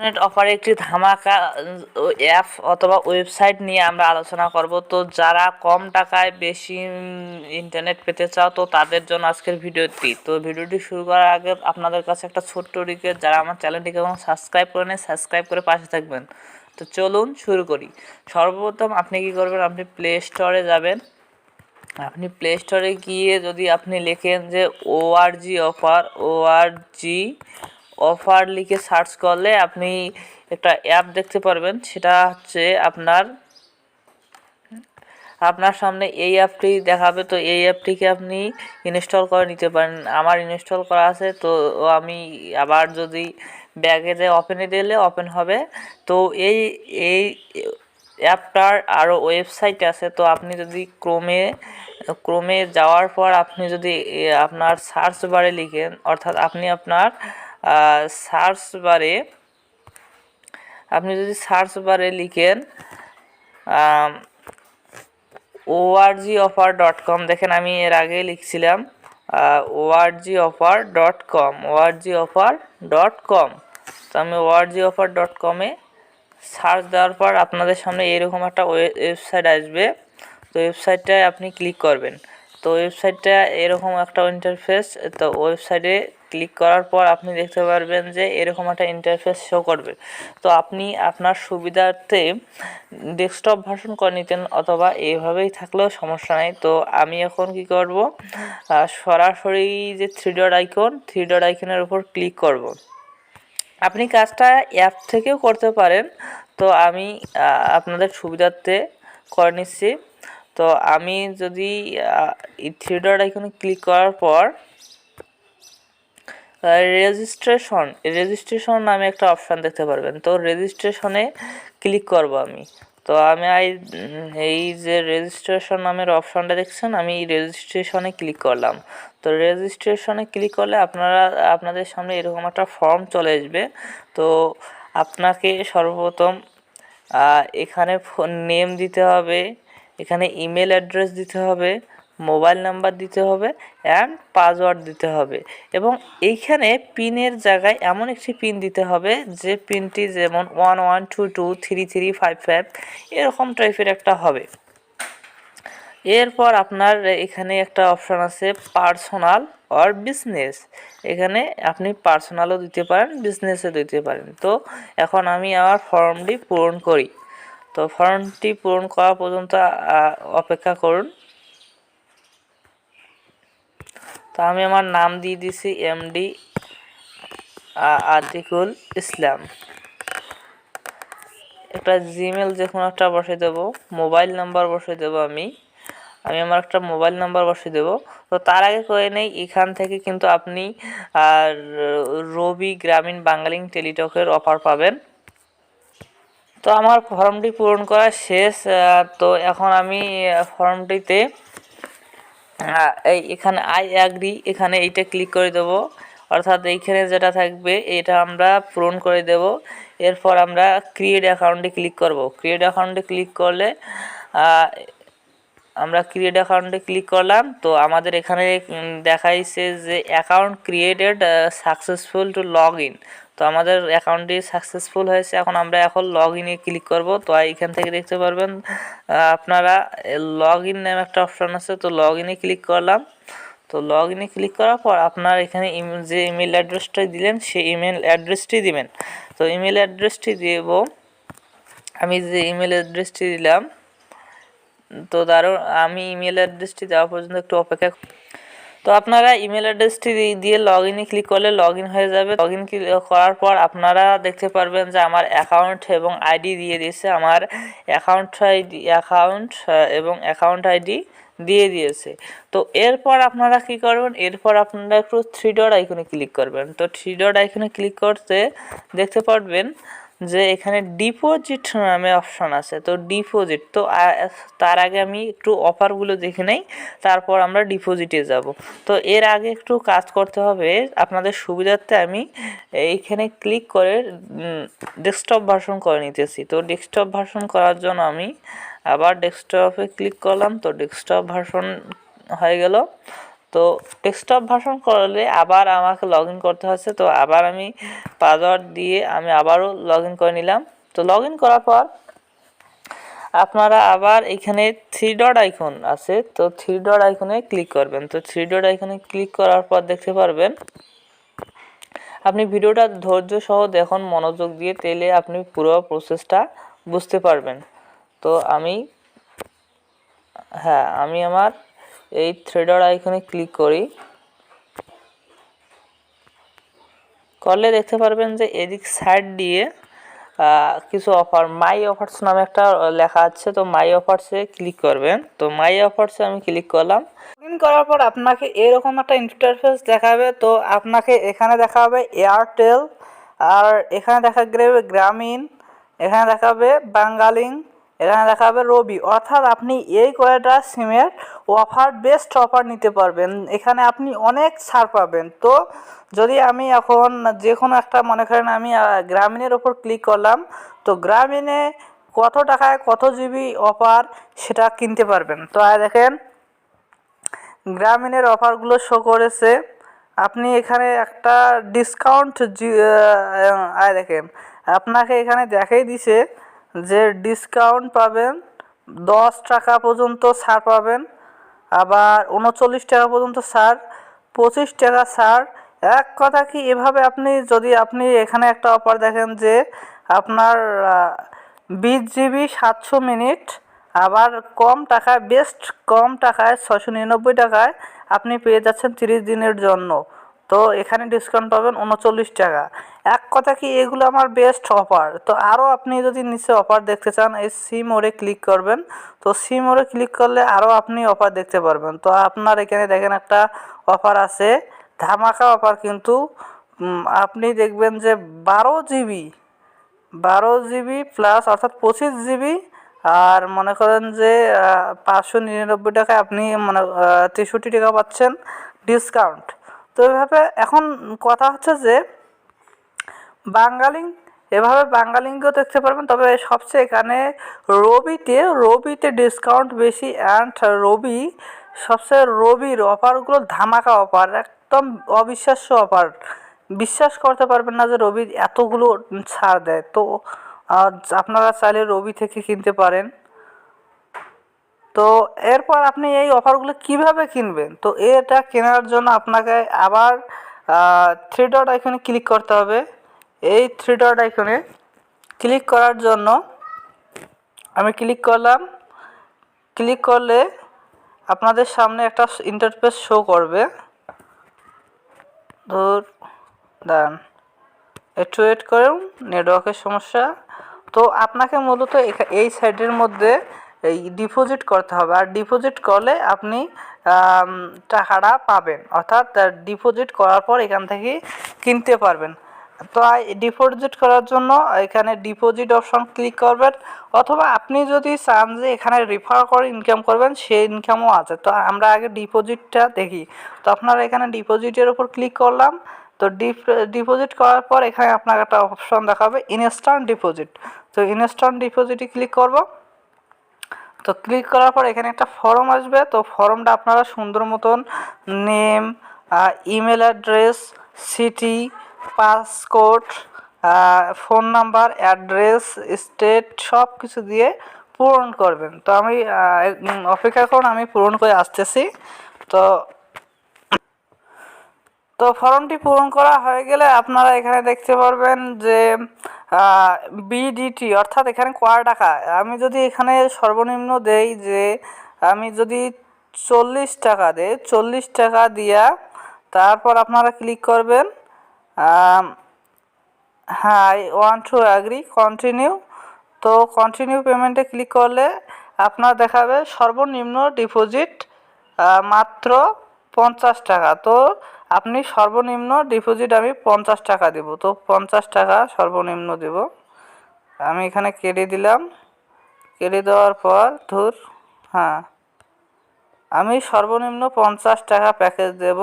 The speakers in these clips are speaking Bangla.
ইন্টারনেট অফারে একটি ধামাকা অ্যাপ অথবা ওয়েবসাইট নিয়ে আমরা আলোচনা করব। তো যারা কম টাকায় বেশি ইন্টারনেট পেতে চাও তো তাদের জন্য আজকের ভিডিওটি। তো ভিডিওটি শুরু করার আগে আপনাদের কাছে একটা ছোট্ট রিকোয়েস্ট, যারা আমার চ্যানেলটিকে এখন সাবস্ক্রাইব করে নেয় সাবস্ক্রাইব করে পাশে থাকবেন। তো চলুন শুরু করি। সর্বপ্রথম আপনি কি করবেন, আপনি প্লে স্টোরে যাবেন। আপনি প্লে স্টোরে গিয়ে যদি আপনি লেখেন যে ORG অফার লিখে সার্চ করলে আপনি একটা অ্যাপ দেখতে পারবেন। সেটা হচ্ছে আপনার সামনে এই অ্যাপটি দেখাবে। তো এই অ্যাপটিকে আপনি ইনস্টল করে নিতে পারেন। আমার ইনস্টল করা আছে, তো আমি আবার যদি ব্যাগে যে ওপেনে দিলে ওপেন হবে। তো এই এই অ্যাপটার আরও ওয়েবসাইট আছে। তো আপনি যদি ক্রোমে যাওয়ার পর আপনি যদি আপনার সার্চ বারে লিখেন, অর্থাৎ আপনি আপনার সার্চ বারে আপনি যদি সার্চ বারে লিখেন orgoffer.com, দেখেন আমি এর আগে লিখছিলাম orgoffer.com। তো আমি orgoffer.com-এ সার্চ দেওয়ার পর আপনাদের সামনে এরকম একটা ওয়েবসাইট আসবে। তো ওয়েবসাইটটায় আপনি ক্লিক করবেন। তো ওয়েবসাইটটা এরকম একটা ইন্টারফেস। তো ওয়েবসাইটে ক্লিক করার পর আপনি দেখতে পারবেন যে এরকম একটা ইন্টারফেস শো করবে। তো আপনি আপনার সুবিধার্থে ডেস্কটপ ভার্সন করে নিতেন, অথবা এইভাবেই থাকলেও সমস্যা নেই। তো আমি এখন কি করব, সরাসরি যে থ্রি ডট আইকনের উপর ক্লিক করব। আপনি কাজটা অ্যাপ থেকেও করতে পারেন। তো আমি আপনাদের সুবিধার্থে করে নিচ্ছি। তো আমি যদি এই থ্রি ডট আইকনে ক্লিক করার পর রেজিস্ট্রেশন নামে একটা অপশান দেখতে পারবেন। তো রেজিস্ট্রেশনে ক্লিক করব আমি। তো আমি এই যে রেজিস্ট্রেশন নামের অপশানটা দেখছেন, আমি রেজিস্ট্রেশনে ক্লিক করলাম। তো রেজিস্ট্রেশনে ক্লিক করলে আপনাদের সামনে এরকম একটা ফর্ম চলে আসবে। তো আপনাকে সর্বপ্রথম এখানে ফোন নেম দিতে হবে, এখানে ইমেল অ্যাড্রেস দিতে হবে, মোবাইল নাম্বার দিতে হবে অ্যান্ড পাসওয়ার্ড দিতে হবে। এবং এইখানে পিনের জায়গায় এমন একটি পিন দিতে হবে যে পিনটি যেমন 11222335 এরকম টাইপের একটা হবে। এরপর আপনার এখানে একটা অপশান আছে পার্সোনাল অর বিজনেস। এখানে আপনি পার্সোনালও দিতে পারেন, বিজনেসও দিতে পারেন। তো এখন আমি আমার ফর্মটি পূরণ করি। তো ফর্মটি পূরণ করা পর্যন্ত অপেক্ষা করুন। তো আমি আমার নাম দিয়ে দিছি এমডি আতিকুল ইসলাম। একটা জিমেল যে কোনো একটা বসে দেবো, মোবাইল নাম্বার বসে দেবো। আমি আমার একটা মোবাইল নাম্বার বসিয়ে দেবো। তো তার আগে করে নেই, এখান থেকে কিন্তু আপনি রবি গ্রামীণ বাংলালিংক টেলিটকের অফার পাবেন। তো আমার ফর্মটি পূরণ করা শেষ। তো এখন আমি ফর্মটিতে এখানে আই অ্যাগ্রি, এখানে এইটা ক্লিক করে দেব। অর্থাৎ এইখানে যেটা থাকবে এটা আমরা পূরণ করে দেব। এরপর আমরা ক্রিয়েট অ্যাকাউন্টে ক্লিক করব। ক্রিয়েট অ্যাকাউন্টে ক্লিক করলে আমরা ক্রিয়েট অ্যাকাউন্টে ক্লিক করলাম। তো আমাদের এখানে দেখাইছে যে account created successful to log in. তো আমাদের অ্যাকাউন্টটি সাকসেসফুল হয়েছে। এখন লগ ইনে ক্লিক করব। তো এখান থেকে দেখতে পারবেন আপনারা লগ ইন নামে একটা অপশান আছে। তো লগ ইনে ক্লিক করলাম। তো লগ ইনে ক্লিক করার পর আপনার এখানে যে ইমেল অ্যাড্রেসটা দিলেন সেই ইমেল অ্যাড্রেসটি দিবেন। তো ইমেল অ্যাড্রেসটি দেব, আমি যে ইমেল অ্যাড্রেসটি দিলাম। তো আমি ইমেল অ্যাড্রেসটি দেওয়া পর্যন্ত একটু অপেক্ষা। তো আপনারা ইমেল অ্যাড্রেসটি দিয়ে লগ ইনে ক্লিক করলে লগ ইন হয়ে যাবে। লগ ইন করার পর আপনারা দেখতে পারবেন যে আমার অ্যাকাউন্ট এবং আইডি দিয়ে দিয়েছে। আমার অ্যাকাউন্ট এবং অ্যাকাউন্ট আইডি দিয়ে দিয়েছে। তো এরপর আপনারা কি করবেন, এরপর আপনারা একটু থ্রি ডট আইকনে ক্লিক করবেন। তো থ্রি ডট আইকনে ক্লিক করতে দেখতে পারবেন যে এখানে ডিপোজিট নামে অপশন আছে। তো ডিপোজিট, তো তার আগে আমি একটু অফারগুলো দেখে নেই, তারপর আমরা ডিপোজিটে যাব। তো এর আগে একটু কাজ করতে হবে আপনাদের সুবিধার্থে। আমি এইখানে ক্লিক করে ডেস্কটপ ভার্সন করে নিতেছি। তো ডেস্কটপ ভার্সন করার জন্য আমি আবার ডেস্কটপে ক্লিক করলাম। তো ডেস্কটপ ভার্সন হয়ে গেল। তো ডেস্কটপ ভার্সন করলে আবার আমাকে লগ ইন করতে হচ্ছে। তো আবার আমি পাসওয়ার্ড দিয়ে আমি আবারও লগ ইন করে নিলাম। তো লগ ইন করার পর আপনারা আবার এখানে থ্রি ডট আইকন আছে, তো থ্রি ডট আইকনে ক্লিক করবেন। তো থ্রি ডট আইকনে ক্লিক করার পর দেখতে পারবেন, আপনি ভিডিওটা ধৈর্য সহ দেখুন মনোযোগ দিয়ে, তাহলে আপনি পুরো প্রসেসটা বুঝতে পারবেন। তো আমি আমার এই থ্রি ডট আইকনে ক্লিক করলে দেখতে পারবেন যে এদিক সাইড দিয়ে কিছু অফার, মাই অফার্স নামে একটা লেখা আছে। তো মাই অফার্সে ক্লিক করবেন। তো মাই অফার্সে আমি ক্লিক করলাম। লগ ইন করার পর আপনাকে এরকম একটা ইন্টারফেস দেখাবে। তো আপনাকে এখানে দেখাবে এয়ারটেল, আর এখানে দেখাবে গ্রামীণ, এখানে দেখাবে বাঙ্গালিং, এখানে দেখাবে রবি। অর্থাৎ আপনি এই কয়টা সিমের অফার, বেস্ট অফার নিতে পারবেন। এখানে আপনি অনেক ছাড় পাবেন। তো যদি আমি এখন যে কোনো একটা, মনে করেন আমি গ্রামীণের ওপর ক্লিক করলাম, তো গ্রামীণে কত টাকায় কত জিবি অফার সেটা কিনতে পারবেন। তো দেখেন গ্রামীণের অফারগুলো শো করেছে। আপনি এখানে একটা ডিসকাউন্ট দেখেন আপনাকে এখানে দেখাই দিছে যে ডিসকাউন্ট পাবেন, 10 টাকা পর্যন্ত ছাড় পাবেন, আবার 39 টাকা পর্যন্ত ছাড়, 25 টাকা ছাড়। এক কথা কি, এভাবে আপনি এখানে একটা অফার দেখেন যে আপনার 20 জিবি 700 মিনিট, আবার কম টাকায়, বেস্ট কম টাকায় 699 টাকায় আপনি পেয়ে যাচ্ছেন 30 দিনের জন্য। তো এখানে ডিসকাউন্ট পাবেন 39 টাকা। এক কথা কি, এগুলো আমার বেস্ট অফার। তো আরও আপনি যদি নিচে অফার দেখতে চান, এই সি মোড়ে ক্লিক করবেন। তো সি মোড়ে ক্লিক করলে আরও আপনি অফার দেখতে পারবেন। তো আপনার এখানে দেখেন একটা অফার আছে, ধামাকা অফার। কিন্তু আপনি দেখবেন যে 12 জিবি প্লাস, অর্থাৎ 25 জিবি, আর মনে করেন যে 599 টাকায় আপনি 63 টাকা পাচ্ছেন ডিসকাউন্ট। তো এভাবে এখন কথা হচ্ছে যে এভাবে বাঙ্গালিংকেও দেখতে পারবেন। তবে সবচেয়ে এখানে রবিতে ডিসকাউন্ট বেশি, অ্যান্ড রবির অফারগুলো ধামাকা অফার, একদম অবিশ্বাস্য অফার। বিশ্বাস করতে পারবেন না যে রবির এতগুলো ছাড় দেয়। তো আপনারা চাইলে রবি থেকে কিনতে পারেন। তো এরপর আপনি এই অফারগুলো কিভাবে কিনবেন, তো এটা কেনার জন্য আপনাকে আবার থ্রি ডট আইকনে ক্লিক করতে হবে। এই থ্রি ডট আইকনে ক্লিক করার জন্য আমি ক্লিক করলাম। ক্লিক করলে আপনাদের সামনে একটা ইন্টারফেস শো করবে। দাঁড়ান, একটু ওয়েট করুন, নেটওয়ার্কের সমস্যা। তো আপনাকে মূলত এই সাইডের মধ্যে এই ডিপোজিট করতে হবে, আর ডিপোজিট করলে আপনি টাকাটা পাবেন, অর্থাৎ ডিপোজিট করার পর এখান থেকে কিনতে পারবেন। তো ডিপোজিট করার জন্য এখানে ডিপোজিট অপশন ক্লিক করবেন, অথবা আপনি যদি চান যে এখানে রেফার করে ইনকাম করবেন, সেই ইনকামও আছে। তো আমরা আগে ডিপোজিটটা দেখি। তো আপনারা এখানে ডিপোজিটের উপর ক্লিক করলাম। তো ডিপোজিট করার পর এখানে আপনাকে একটা অপশন দেখাবে ইনস্ট্যান্ট ডিপোজিট। তো ইনস্ট্যান্ট ডিপোজিটে ক্লিক করব। তো ক্লিক করার পর এখানে একটা ফর্ম আসবে। তো ফর্মটা আপনারা সুন্দর মতন name, email address, city, passcode, phone number, address, state সব কিছু দিয়ে পূরণ করবেন। তো আমি অপেক্ষা করুন, আমি পূরণ করে আসতেছি। তো ফর্মটি পূরণ করা হয়ে গেলে আপনারা এখানে দেখতে পারবেন যে বিডিটি, অর্থাৎ এখানে কয় টাকা। আমি যদি এখানে সর্বনিম্ন দেই, যে আমি যদি 40 টাকা দেই, 40 টাকা দিয়া তারপর আপনারা ক্লিক করবেন I want to agree, continue. তো কন্টিনিউ পেমেন্টে ক্লিক করলে আপনার দেখাবে সর্বনিম্ন ডিপোজিট মাত্র 50 টাকা। তো আপনি সর্বনিম্ন ডিপোজিট আমি 50 টাকা দেব। তো 50 টাকা সর্বনিম্ন দেব। আমি এখানে কেটে দিলাম। কেটে দেওয়ার পর আমি সর্বনিম্ন 50 টাকা প্যাকেজ দেব।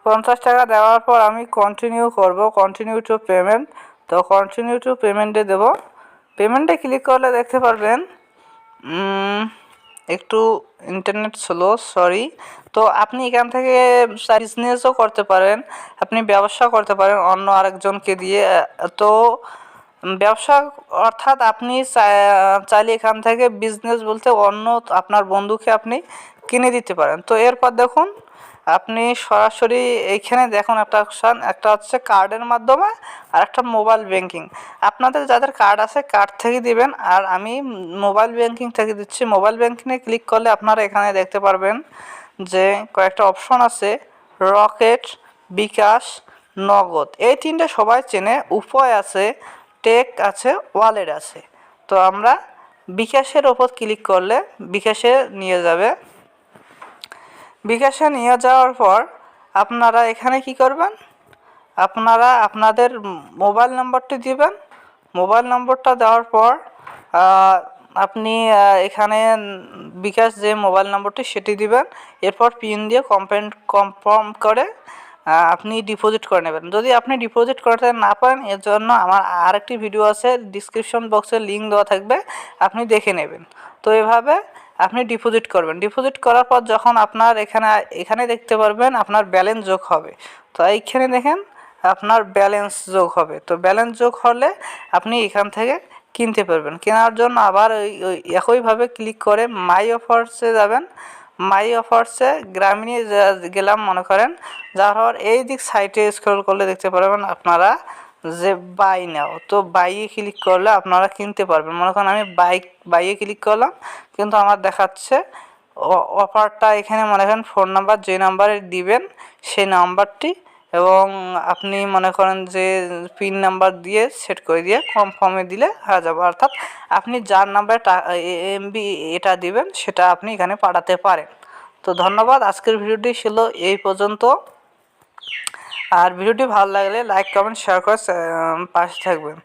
50 টাকা দেওয়ার পর আমি কন্টিনিউ করব, কন্টিনিউ টু পেমেন্ট। তো কন্টিনিউ টু পেমেন্টে দেব। পেমেন্টে ক্লিক করলে দেখতে পারবেন একটু ইন্টারনেট স্লো, সরি। তো আপনি এখান থেকে বিজনেসও করতে পারেন, আপনি ব্যবসা করতে পারেন অন্য আরেকজনকে দিয়ে। তো ব্যবসা অর্থাৎ আপনি চাইলে এখান থেকে বিজনেস বলতে অন্য আপনার বন্ধুকে আপনি কিনে দিতে পারেন। তো এরপর দেখুন আপনি সরাসরি এইখানে দেখুন একটা অপশান, একটা হচ্ছে কার্ডের মাধ্যমে আর একটা মোবাইল ব্যাংকিং। আপনাদের যাদের কার্ড আছে কার্ড থেকে দিবেন, আর আমি মোবাইল ব্যাংকিং থেকে দিচ্ছি। মোবাইল ব্যাংকিংয়ে ক্লিক করলে আপনারা এখানে দেখতে পারবেন যে কয়েকটা অপশন আছে, রকেট, বিকাশ, নগদ। এই তিনটে সবাই চেনে। উপায় আছে, টেক আছে, ওয়ালেট আছে। তো আমরা বিকাশের ওপর ক্লিক করলে বিকাশে নিয়ে যাবে। বিকাশে নিয়ে যাওয়ার পর আপনারা এখানে কি করবেন, আপনারা আপনাদের মোবাইল নম্বরটি দিবেন। মোবাইল নম্বরটা দেওয়ার পর আপনি এখানে বিকাশ যে মোবাইল নম্বরটি সেটি দিবেন। এরপর পিন দিয়ে কনফার্ম করে আপনি ডিপোজিট করে নেবেন। যদি আপনি ডিপোজিট করতে না পারেন এর জন্য আমার আরেকটি ভিডিও আছে, ডিসক্রিপশন বক্সে লিঙ্ক দেওয়া থাকবে, আপনি দেখে নেবেন। তো এভাবে আপনি ডিপোজিট করবেন। ডিপোজিট করার পর যখন আপনার এখানে দেখতে পারবেন আপনার ব্যালেন্স যোগ হবে। তো এইখানে দেখেন আপনার ব্যালেন্স যোগ হবে। তো ব্যালেন্স যোগ হলে আপনি এখান থেকে কিনতে পারবেন। কেনার জন্য আবার ওই একইভাবে ক্লিক করে মাই অফার্সে যাবেন। মাই অফার্সে গ্রামীণে গেলাম মনে করেন, যার পর এই দিক সাইটে স্ক্রল করলে দেখতে পারবেন আপনারা যে বাই নাও। তো বাইয়ে ক্লিক করলে আপনারা কিনতে পারবেন। মনে করেন আমি বাইয়ে ক্লিক করলাম, কিন্তু আমার দেখাচ্ছে অফারটা এখানে মনে করেন ফোন নাম্বার যে নাম্বারে দিবেন সেই নাম্বারটি, এবং আপনি মনে করেন যে পিন নাম্বার দিয়ে সেট করে দিয়ে কনফার্মে দিলে হয়ে যাবে। অর্থাৎ আপনি যার নাম্বারে এমবি এটা দিবেন সেটা আপনি এখানে পাঠাতে পারেন। তো ধন্যবাদ, আজকের ভিডিওটি ছিল এই পর্যন্ত। আর ভিডিওটি ভালো লাগলে লাইক কমেন্ট শেয়ার করে পাশে থাকবেন।